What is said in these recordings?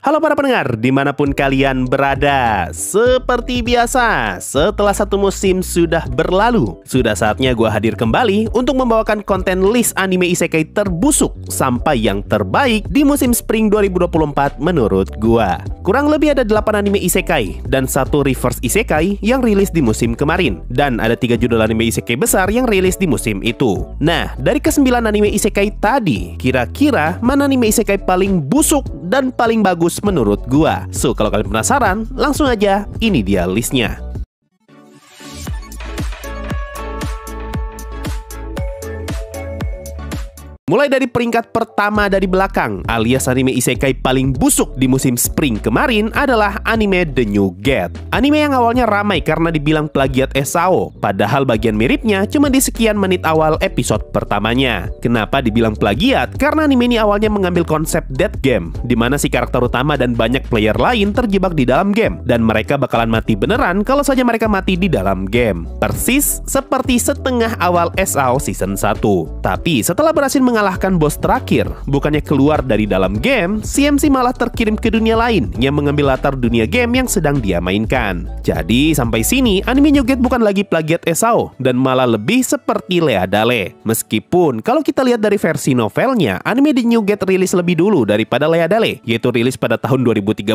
Halo para pendengar, dimanapun kalian berada. Seperti biasa, setelah satu musim sudah berlalu, sudah saatnya gue hadir kembali untuk membawakan konten list anime isekai terbusuk sampai yang terbaik di musim Spring 2024 menurut gue. Kurang lebih ada 8 anime isekai dan 1 reverse isekai yang rilis di musim kemarin. Dan ada 3 judul anime isekai besar yang rilis di musim itu. Nah, dari ke-9 anime isekai tadi, kira-kira mana anime isekai paling busuk dan paling bagus menurut gua? So, kalau kalian penasaran, langsung aja, ini dia listnya. Mulai dari peringkat pertama dari belakang, alias anime isekai paling busuk di musim Spring kemarin adalah anime The New Gate. Anime yang awalnya ramai karena dibilang plagiat SAO, padahal bagian miripnya cuma di sekian menit awal episode pertamanya. Kenapa dibilang plagiat? Karena anime ini awalnya mengambil konsep death game, di mana si karakter utama dan banyak player lain terjebak di dalam game, dan mereka bakalan mati beneran kalau saja mereka mati di dalam game. Persis seperti setengah awal SAO Season 1. Tapi setelah berhasil mengalahkan bos terakhir, bukannya keluar dari dalam game, CMC malah terkirim ke dunia lain yang mengambil latar dunia game yang sedang dia mainkan. Jadi sampai sini anime New Gate bukan lagi plagiat SAO dan malah lebih seperti Leadale. Meskipun kalau kita lihat dari versi novelnya, anime The New Gate rilis lebih dulu daripada Leadale, yaitu rilis pada tahun 2013,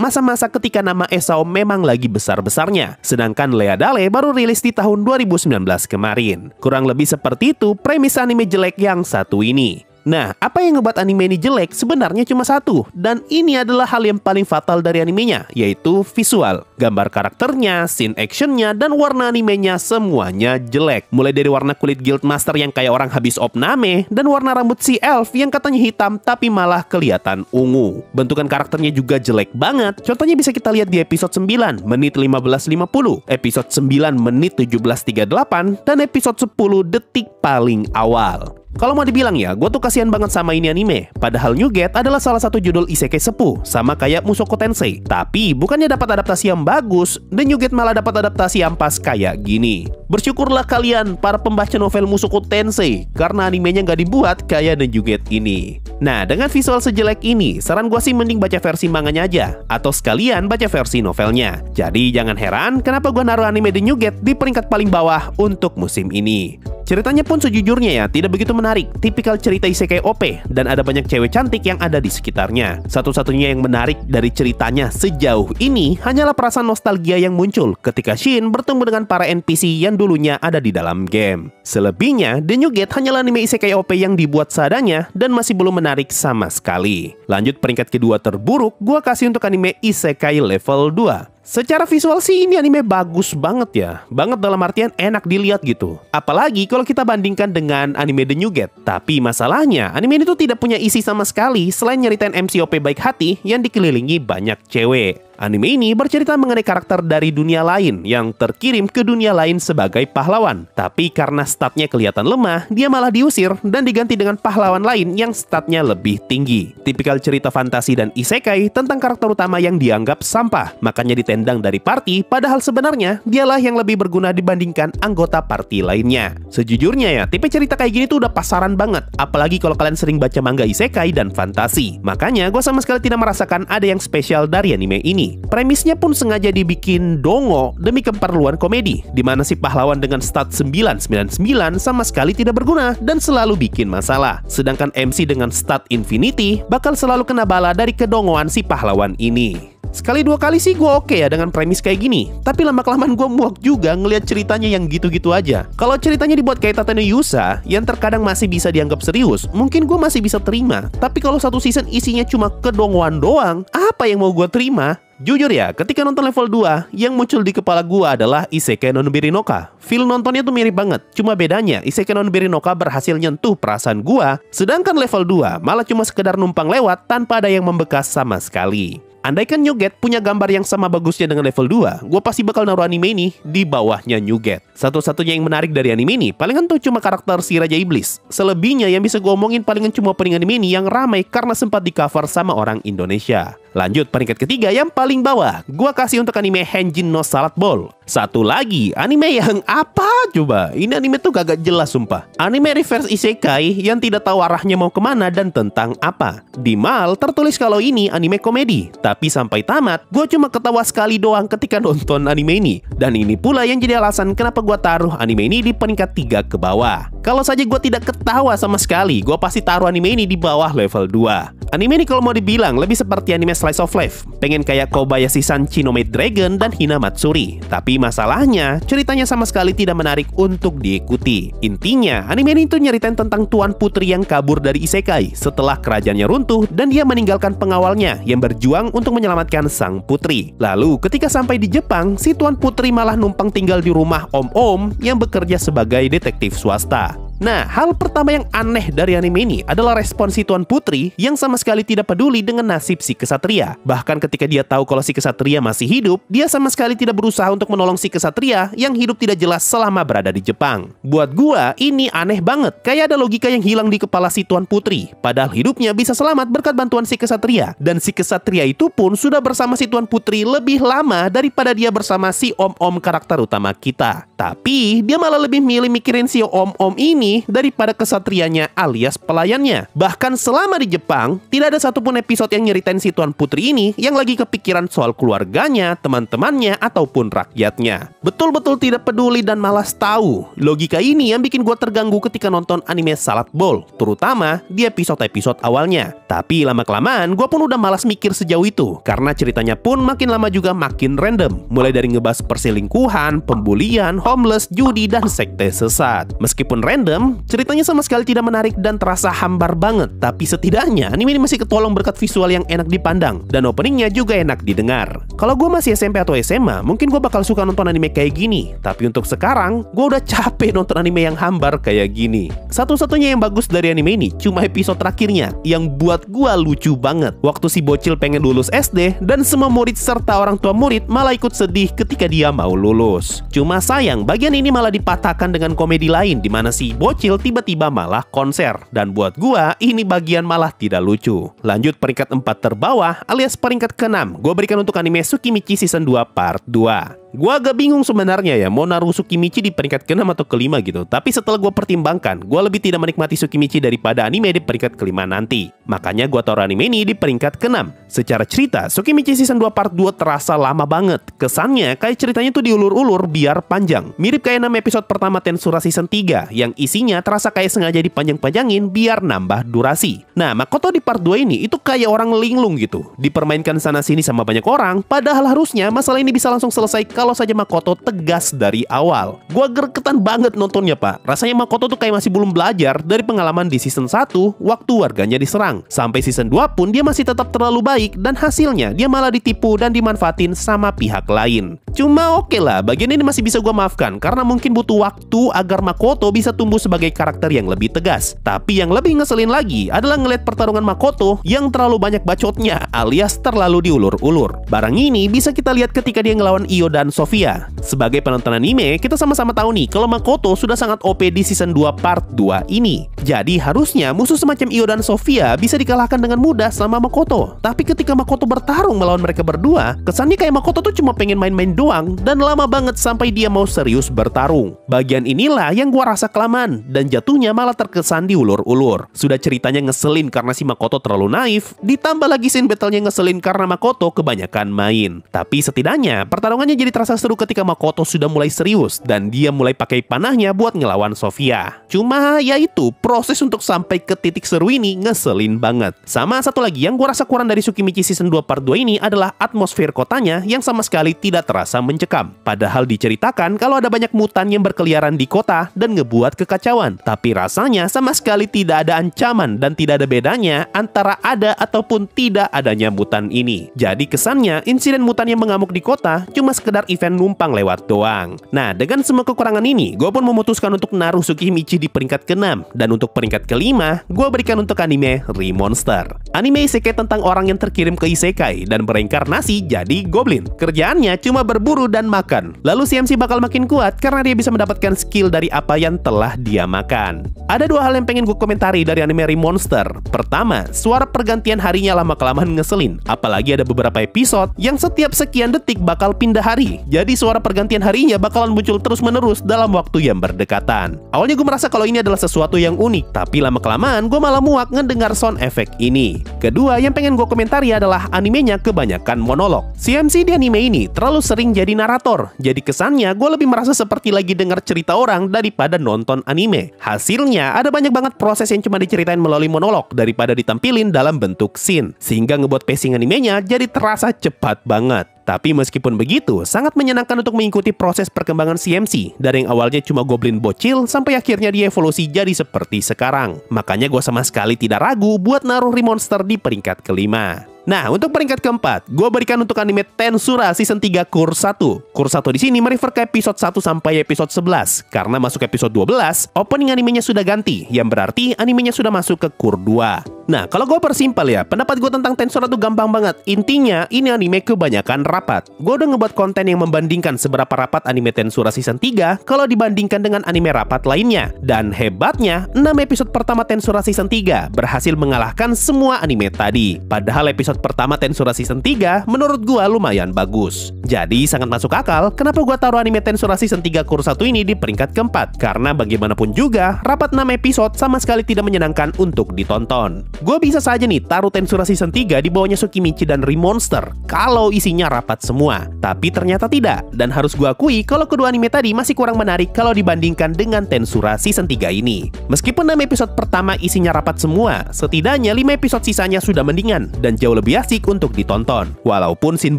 masa-masa ketika nama SAO memang lagi besar-besarnya. Sedangkan Leadale baru rilis di tahun 2019 kemarin. Kurang lebih seperti itu premis anime jelek yang satu ini. Nah, apa yang ngebuat anime ini jelek sebenarnya cuma satu, dan ini adalah hal yang paling fatal dari animenya, yaitu visual. Gambar karakternya, scene actionnya, dan warna animenya semuanya jelek. Mulai dari warna kulit Guildmaster yang kayak orang habis opname, dan warna rambut si Elf yang katanya hitam tapi malah kelihatan ungu. Bentukan karakternya juga jelek banget. Contohnya bisa kita lihat di episode 9 menit 15.50, episode 9 menit 17.38, dan episode 10 detik paling awal. Kalau mau dibilang ya, gue tuh kasihan banget sama ini anime. Padahal New Gate adalah salah satu judul isekai sepuh, sama kayak Mushoku Tensei. Tapi bukannya dapat adaptasi yang bagus, dan New Gate malah dapat adaptasi ampas kayak gini. Bersyukurlah kalian para pembaca novel Mushoku Tensei, karena animenya nggak dibuat kayak The New Gate ini. Nah, dengan visual sejelek ini, saran gue sih mending baca versi manganya aja, atau sekalian baca versi novelnya. Jadi jangan heran kenapa gue naruh anime The New Gate di peringkat paling bawah untuk musim ini. Ceritanya pun sejujurnya ya, tidak begitu menarik. Tipikal cerita isekai OP, dan ada banyak cewek cantik yang ada di sekitarnya. Satu-satunya yang menarik dari ceritanya sejauh ini hanyalah perasaan nostalgia yang muncul ketika Shin bertemu dengan para NPC yang dulunya ada di dalam game. Selebihnya, The New Gate hanyalah anime isekai OP yang dibuat seadanya dan masih belum menarik sama sekali. Lanjut peringkat kedua terburuk, gua kasih untuk anime isekai level 2. Secara visual sih ini anime bagus banget ya. Banget dalam artian enak dilihat gitu. Apalagi kalau kita bandingkan dengan anime The New Gate. Tapi masalahnya, anime ini tuh tidak punya isi sama sekali selain nyeritain MCOP baik hati yang dikelilingi banyak cewek. Anime ini bercerita mengenai karakter dari dunia lain yang terkirim ke dunia lain sebagai pahlawan. Tapi karena statnya kelihatan lemah, dia malah diusir dan diganti dengan pahlawan lain yang statnya lebih tinggi. Tipikal cerita fantasi dan isekai tentang karakter utama yang dianggap sampah, makanya ditendang dari party, padahal sebenarnya dialah yang lebih berguna dibandingkan anggota party lainnya. Sejujurnya ya, tipe cerita kayak gini tuh udah pasaran banget, apalagi kalau kalian sering baca manga isekai dan fantasi. Makanya gue sama sekali tidak merasakan ada yang spesial dari anime ini. Premisnya pun sengaja dibikin dongo demi keperluan komedi, di mana si pahlawan dengan stat 999 sama sekali tidak berguna dan selalu bikin masalah. Sedangkan MC dengan stat Infinity bakal selalu kena bala dari kedongoan si pahlawan ini. Sekali dua kali sih gue oke ya dengan premis kayak gini, tapi lama-kelamaan gue muak juga ngelihat ceritanya yang gitu-gitu aja. Kalau ceritanya dibuat kayak Tate no Yusa, yang terkadang masih bisa dianggap serius, mungkin gue masih bisa terima. Tapi kalau satu season isinya cuma kedongoan doang, apa yang mau gue terima? Jujur ya, ketika nonton level 2, yang muncul di kepala gua adalah Isekai no Nobiri no Ka. Feel nontonnya tuh mirip banget, cuma bedanya Isekai no Nobiri no Ka berhasil nyentuh perasaan gua, sedangkan level 2 malah cuma sekedar numpang lewat tanpa ada yang membekas sama sekali. Andaikan New Gate punya gambar yang sama bagusnya dengan level 2, gue pasti bakal naruh anime ini di bawahnya New Gate. Satu-satunya yang menarik dari anime ini palingan tuh cuma karakter si Raja Iblis. Selebihnya yang bisa gue omongin palingan cuma opening anime ini yang ramai karena sempat di cover sama orang Indonesia. Lanjut peringkat ketiga yang paling bawah, gua kasih untuk anime Henjin no Salad Bowl. Satu lagi, anime yang apa coba? Ini anime tuh gak jelas sumpah. Anime reverse isekai yang tidak tahu arahnya mau kemana dan tentang apa. Di mal tertulis kalau ini anime komedi, tapi sampai tamat, gue cuma ketawa sekali doang ketika nonton anime ini. Dan ini pula yang jadi alasan kenapa gue taruh anime ini di peringkat 3 ke bawah. Kalau saja gue tidak ketawa sama sekali, gue pasti taruh anime ini di bawah level 2. Anime ini kalau mau dibilang lebih seperti anime slice of life. Pengen kayak Kobayashi-san Chino Maid Dragon dan Hina Matsuri. Tapi masalahnya, ceritanya sama sekali tidak menarik untuk diikuti. Intinya, anime ini tuh nyeritain tentang tuan putri yang kabur dari isekai setelah kerajaannya runtuh dan dia meninggalkan pengawalnya yang berjuang untuk menyelamatkan sang putri. Lalu, ketika sampai di Jepang, si tuan putri malah numpang tinggal di rumah om-om yang bekerja sebagai detektif swasta. Nah, hal pertama yang aneh dari anime ini adalah respon si tuan putri yang sama sekali tidak peduli dengan nasib si kesatria. Bahkan ketika dia tahu kalau si kesatria masih hidup, dia sama sekali tidak berusaha untuk menolong si kesatria yang hidup tidak jelas selama berada di Jepang. Buat gua, ini aneh banget. Kayak ada logika yang hilang di kepala si tuan putri. Padahal hidupnya bisa selamat berkat bantuan si kesatria. Dan si kesatria itu pun sudah bersama si tuan putri lebih lama daripada dia bersama si om-om karakter utama kita. Tapi, dia malah lebih milih mikirin si om-om ini daripada kesatrianya alias pelayannya. Bahkan selama di Jepang, tidak ada satupun episode yang nyeritain si tuan putri ini yang lagi kepikiran soal keluarganya, teman-temannya, ataupun rakyatnya. Betul-betul tidak peduli dan malas tahu. Logika ini yang bikin gue terganggu ketika nonton anime Salad Bowl, terutama di episode-episode awalnya. Tapi lama-kelamaan, gue pun udah malas mikir sejauh itu, karena ceritanya pun makin lama juga makin random. Mulai dari ngebahas perselingkuhan, pembulian, homeless, judi, dan sekte sesat. Meskipun random, ceritanya sama sekali tidak menarik dan terasa hambar banget. Tapi setidaknya anime ini masih ketolong berkat visual yang enak dipandang dan openingnya juga enak didengar. Kalau gue masih SMP atau SMA, mungkin gue bakal suka nonton anime kayak gini. Tapi untuk sekarang, gue udah capek nonton anime yang hambar kayak gini. Satu-satunya yang bagus dari anime ini cuma episode terakhirnya yang buat gue lucu banget. Waktu si bocil pengen lulus SD dan semua murid serta orang tua murid malah ikut sedih ketika dia mau lulus. Cuma sayang, bagian ini malah dipatahkan dengan komedi lain di mana si bocil tiba-tiba malah konser. Dan buat gua, ini bagian malah tidak lucu. Lanjut peringkat 4 terbawah alias peringkat ke-6, gua berikan untuk anime Tsukimichi Season 2 Part 2. Gua agak bingung sebenarnya ya mau naruh Tsukimichi di peringkat ke-6 atau ke-5 gitu. Tapi setelah gua pertimbangkan, gua lebih tidak menikmati Tsukimichi daripada anime di peringkat ke-5 nanti. Makanya gua taruh anime ini di peringkat ke-6. Secara cerita, Tsukimichi Season 2 Part 2 terasa lama banget. Kesannya kayak ceritanya tuh diulur-ulur biar panjang. Mirip kayak 6 episode pertama Tensura Season 3 yang isinya terasa kayak sengaja dipanjang-panjangin biar nambah durasi. Nah, Makoto di Part 2 ini itu kayak orang linglung gitu. Dipermainkan sana-sini sama banyak orang, padahal harusnya masalah ini bisa langsung selesai kalau saja Makoto tegas dari awal. Gua gergetan banget nontonnya, Pak. Rasanya Makoto tuh kayak masih belum belajar dari pengalaman di season 1 waktu warganya diserang. Sampai season 2 pun dia masih tetap terlalu baik dan hasilnya dia malah ditipu dan dimanfaatin sama pihak lain. Cuma oke lah, bagian ini masih bisa gua maafkan karena mungkin butuh waktu agar Makoto bisa tumbuh sebagai karakter yang lebih tegas. Tapi yang lebih ngeselin lagi adalah ngeliat pertarungan Makoto yang terlalu banyak bacotnya alias terlalu diulur-ulur. Barang ini bisa kita lihat ketika dia ngelawan Io dan Sofia. Sebagai penonton anime, kita sama-sama tahu nih kalau Makoto sudah sangat OP di season 2 part 2 ini. Jadi harusnya musuh semacam Io dan Sofia bisa dikalahkan dengan mudah sama Makoto. Tapi ketika Makoto bertarung melawan mereka berdua, kesannya kayak Makoto tuh cuma pengen main-main doang dan lama banget sampai dia mau serius bertarung. Bagian inilah yang gua rasa kelamaan dan jatuhnya malah terkesan diulur-ulur. Sudah ceritanya ngeselin karena si Makoto terlalu naif, ditambah lagi scene battle-nya ngeselin karena Makoto kebanyakan main. Tapi setidaknya pertarungannya jadi terasa seru ketika Makoto sudah mulai serius dan dia mulai pakai panahnya buat ngelawan Sofia. Cuma ya itu, proses untuk sampai ke titik seru ini ngeselin banget. Sama satu lagi yang gua rasa kurang dari Tsukimichi season 2 part 2 ini adalah atmosfer kotanya yang sama sekali tidak terasa mencekam. Padahal diceritakan kalau ada banyak mutan yang berkeliaran di kota dan ngebuat kekacauan. Tapi rasanya sama sekali tidak ada ancaman dan tidak ada bedanya antara ada ataupun tidak adanya mutan ini. Jadi kesannya insiden mutan yang mengamuk di kota cuma sekedar event numpang lewat doang. Nah, dengan semua kekurangan ini, gue pun memutuskan untuk naruh Tsukimichi di peringkat ke-6. Dan untuk peringkat ke-5, gue berikan untuk anime Remonster. Anime isekai tentang orang yang terkirim ke isekai dan bereinkarnasi jadi goblin. Kerjaannya cuma berburu berburu dan makan. Lalu CMC bakal makin kuat karena dia bisa mendapatkan skill dari apa yang telah dia makan. Ada dua hal yang pengen gue komentari dari anime Remonster. Pertama, suara pergantian harinya lama-kelamaan ngeselin. Apalagi ada beberapa episode yang setiap sekian detik bakal pindah hari. Jadi suara pergantian harinya bakalan muncul terus-menerus dalam waktu yang berdekatan. Awalnya gue merasa kalau ini adalah sesuatu yang unik, tapi lama-kelamaan gue malah muak ngedengar sound effect ini. Kedua, yang pengen gue komentari adalah animenya kebanyakan monolog. CMC di anime ini terlalu sering jadi narator. Jadi kesannya gue lebih merasa seperti lagi dengar cerita orang daripada nonton anime. Hasilnya ada banyak banget proses yang cuma diceritain melalui monolog daripada ditampilin dalam bentuk scene, sehingga ngebuat pacing animenya jadi terasa cepat banget. Tapi meskipun begitu, sangat menyenangkan untuk mengikuti proses perkembangan CMC dari yang awalnya cuma goblin bocil sampai akhirnya dia evolusi jadi seperti sekarang. Makanya gue sama sekali tidak ragu buat naruh Remonster di peringkat kelima. Nah, untuk peringkat keempat, gue berikan untuk anime Tensura Season 3 Course 1. Course 1 di sini merefer ke episode 1 sampai episode 11. Karena masuk episode 12, opening animenya sudah ganti, yang berarti animenya sudah masuk ke Course 2. Nah, kalau gue persimpel ya, pendapat gue tentang Tensura tuh gampang banget. Intinya, ini anime kebanyakan rapat. Gue udah ngebuat konten yang membandingkan seberapa rapat anime Tensura Season 3 kalau dibandingkan dengan anime rapat lainnya. Dan hebatnya, 6 episode pertama Tensura Season 3 berhasil mengalahkan semua anime tadi. Padahal episode pertama Tensura Season 3 menurut gua lumayan bagus. Jadi sangat masuk akal kenapa gua taruh anime Tensura Season 3 Course 1 ini di peringkat keempat. Karena bagaimanapun juga, rapat 6 episode sama sekali tidak menyenangkan untuk ditonton. Gua bisa saja nih taruh Tensura Season 3 di bawahnya Tsukimichi dan Remonster kalau isinya rapat semua. Tapi ternyata tidak. Dan harus gua akui kalau kedua anime tadi masih kurang menarik kalau dibandingkan dengan Tensura Season 3 ini. Meskipun 6 episode pertama isinya rapat semua, setidaknya 5 episode sisanya sudah mendingan dan jauh lebih asik untuk ditonton. Walaupun scene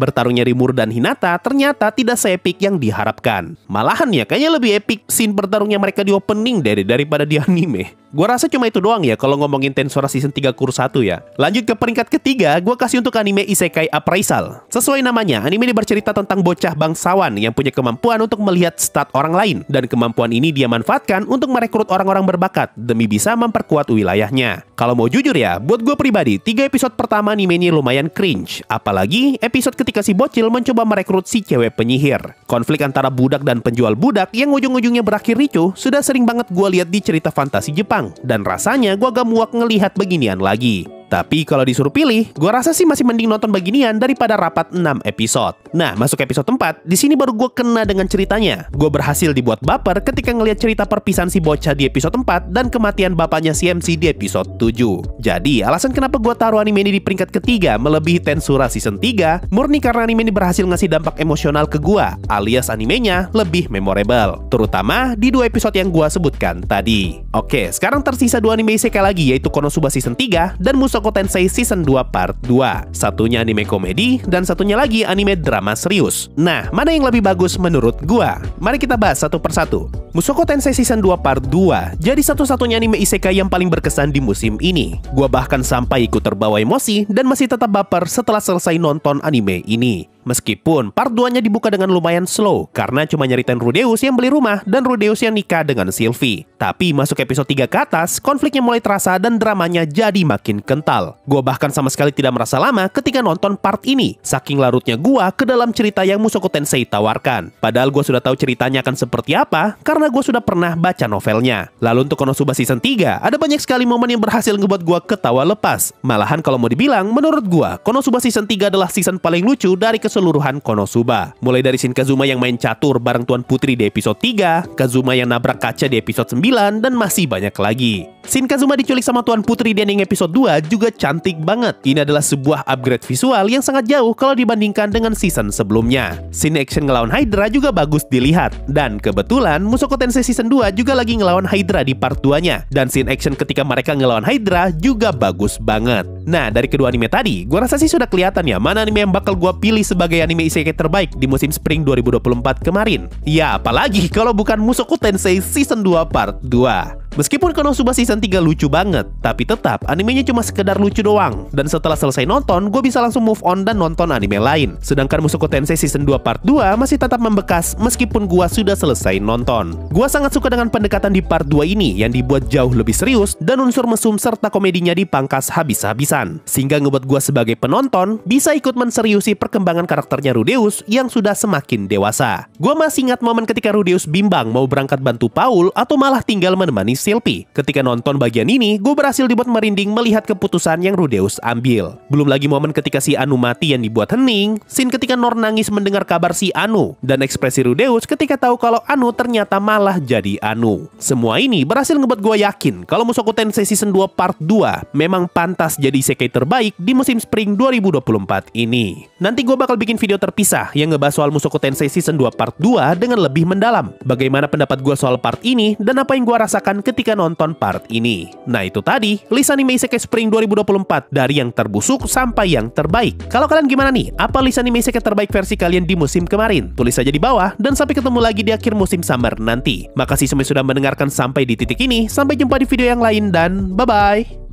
bertarungnya Rimuru dan Hinata ternyata tidak se-epic yang diharapkan. Malahan ya kayaknya lebih epic scene bertarungnya mereka di opening daripada di anime. Gua rasa cuma itu doang ya kalau ngomongin Tensura Season 3 Course 1 ya. Lanjut ke peringkat ketiga, gua kasih untuk anime Isekai Appraisal. Sesuai namanya, anime ini bercerita tentang bocah bangsawan yang punya kemampuan untuk melihat stat orang lain. Dan kemampuan ini dia manfaatkan untuk merekrut orang-orang berbakat demi bisa memperkuat wilayahnya. Kalau mau jujur ya, buat gue pribadi, 3 episode pertama anime ini lumayan cringe. Apalagi episode ketika si bocil mencoba merekrut si cewek penyihir. Konflik antara budak dan penjual budak yang ujung-ujungnya berakhir ricuh sudah sering banget gue lihat di cerita fantasi Jepang. Dan rasanya gue agak muak ngelihat beginian lagi. Tapi kalau disuruh pilih, gue rasa sih masih mending nonton beginian daripada rapat 6 episode. Nah, masuk episode 4, di sini baru gue kena dengan ceritanya. Gue berhasil dibuat baper ketika ngelihat cerita perpisahan si bocah di episode 4 dan kematian bapaknya CMC di episode 7. Jadi, alasan kenapa gue taruh anime ini di peringkat ketiga melebihi Tensura Season 3, murni karena anime ini berhasil ngasih dampak emosional ke gue, alias animenya lebih memorable. Terutama di 2 episode yang gue sebutkan tadi. Oke, sekarang tersisa 2 anime isekai lagi, yaitu Konosuba Season 3 dan Mushoku Tensei Season 2 Part 2. Satunya anime komedi dan satunya lagi anime drama serius. Nah, mana yang lebih bagus menurut gua? Mari kita bahas satu persatu. Mushoku Tensei Season 2 Part 2 jadi satu-satunya anime isekai yang paling berkesan di musim ini. Gua bahkan sampai ikut terbawa emosi dan masih tetap baper setelah selesai nonton anime ini. Meskipun part 2-nya dibuka dengan lumayan slow karena cuma nyeritain Rudeus yang beli rumah dan Rudeus yang nikah dengan Sylvie. Tapi masuk episode 3 ke atas, konfliknya mulai terasa dan dramanya jadi makin kental. Gua bahkan sama sekali tidak merasa lama ketika nonton part ini, saking larutnya gua ke dalam cerita yang Mushoku Tensei tawarkan. Padahal gua sudah tahu ceritanya akan seperti apa karena gua sudah pernah baca novelnya. Lalu untuk Konosuba Season 3, ada banyak sekali momen yang berhasil ngebuat gua ketawa lepas. Malahan kalau mau dibilang, menurut gua, Konosuba Season 3 adalah season paling lucu dari keseluruhan Konosuba. Mulai dari scene Kazuma yang main catur bareng Tuan Putri di episode 3, Kazuma yang nabrak kaca di episode 9, dan masih banyak lagi. Scene Kazuma diculik sama Tuan Putri di ending episode 2 juga cantik banget. Ini adalah sebuah upgrade visual yang sangat jauh kalau dibandingkan dengan season sebelumnya. Scene action ngelawan Hydra juga bagus dilihat. Dan kebetulan Mushoku Tensei Season 2 juga lagi ngelawan Hydra di part 2-nya. Dan scene action ketika mereka ngelawan Hydra juga bagus banget. Nah, dari kedua anime tadi, gua rasa sih sudah kelihatan ya mana anime yang bakal gua pilih sebagai anime isekai terbaik di musim Spring 2024 kemarin. Ya, apalagi kalau bukan Mushoku Tensei Season 2 Part 2. Meskipun Konosuba Season 3 lucu banget, tapi tetap animenya cuma sekedar lucu doang. Dan setelah selesai nonton, gue bisa langsung move on dan nonton anime lain. Sedangkan Mushoku Tensei Season 2 Part 2 masih tetap membekas meskipun gue sudah selesai nonton. Gue sangat suka dengan pendekatan di Part 2 ini yang dibuat jauh lebih serius dan unsur mesum serta komedinya dipangkas habis-habisan. Sehingga ngebuat gue sebagai penonton bisa ikut menseriusi perkembangan karakternya Rudeus yang sudah semakin dewasa. Gua masih ingat momen ketika Rudeus bimbang mau berangkat bantu Paul atau malah tinggal menemani Sylvie. Ketika nonton bagian ini, gue berhasil dibuat merinding melihat keputusan yang Rudeus ambil. Belum lagi momen ketika si Anu mati yang dibuat hening, scene ketika Nor nangis mendengar kabar si Anu, dan ekspresi Rudeus ketika tahu kalau Anu ternyata malah jadi Anu. Semua ini berhasil ngebuat gue yakin kalau Mushoku Tensei Season 2 Part 2 memang pantas jadi isekai terbaik di musim Spring 2024 ini. Nanti gue bakal bikin video terpisah yang ngebahas soal Mushoku Tensei Season 2 Part 2 dengan lebih mendalam. Bagaimana pendapat gue soal part ini dan apa yang gue rasakan ketika nonton part ini. Nah itu tadi list anime isekai Spring 2024 dari yang terbusuk sampai yang terbaik. Kalau kalian gimana nih? Apa list anime isekai terbaik versi kalian di musim kemarin? Tulis aja di bawah dan sampai ketemu lagi di akhir musim summer nanti. Makasih semua sudah mendengarkan sampai di titik ini. Sampai jumpa di video yang lain dan bye-bye.